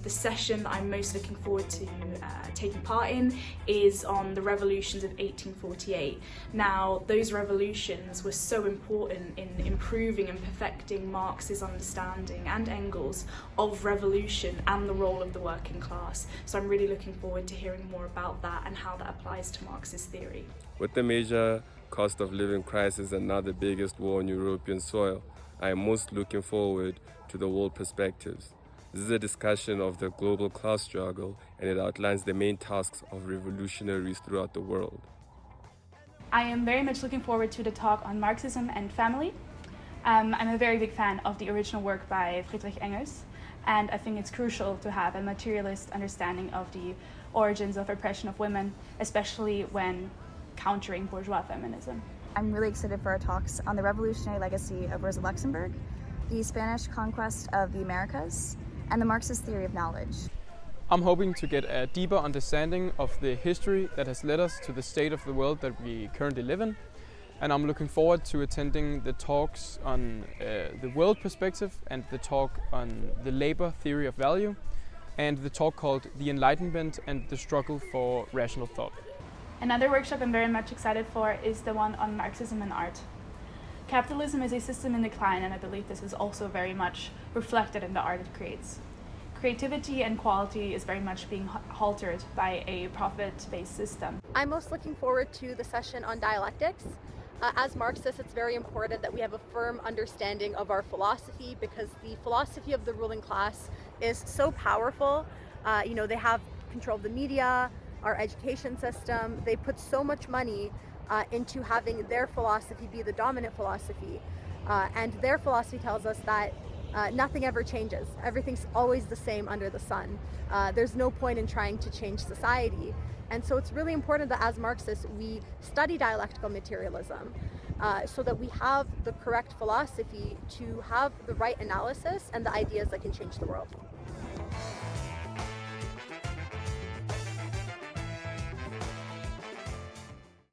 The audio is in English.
The session that I'm most looking forward to taking part in is on the revolutions of 1848. Now, those revolutions were so important in improving and perfecting Marx's understanding and Engels of revolution and the role of the working class. So I'm really looking forward to hearing more about that and how that applies to Marx's theory. With the major cost of living crisis and now the biggest war on European soil, I am most looking forward to the world perspectives. This is a discussion of the global class struggle, and it outlines the main tasks of revolutionaries throughout the world. I am very much looking forward to the talk on Marxism and family. I'm a very big fan of the original work by Friedrich Engels, and I think it's crucial to have a materialist understanding of the origins of oppression of women, especially when countering bourgeois feminism. I'm really excited for our talks on the revolutionary legacy of Rosa Luxemburg, the Spanish conquest of the Americas, and the Marxist theory of knowledge. I'm hoping to get a deeper understanding of the history that has led us to the state of the world that we currently live in. And I'm looking forward to attending the talks on the world perspective and the talk on the labor theory of value and the talk called The Enlightenment and the Struggle for Rational Thought. Another workshop I'm very much excited for is the one on Marxism and art. Capitalism is a system in decline, and I believe this is also very much reflected in the art it creates. Creativity and quality is very much being haltered by a profit-based system. I'm most looking forward to the session on dialectics. As Marxists, it's very important that we have a firm understanding of our philosophy, because the philosophy of the ruling class is so powerful. They have control of the media, our education system. They put so much money into having their philosophy be the dominant philosophy. And their philosophy tells us that nothing ever changes. Everything's always the same under the sun. There's no point in trying to change society. And so it's really important that as Marxists, we study dialectical materialism so that we have the correct philosophy to have the right analysis and the ideas that can change the world.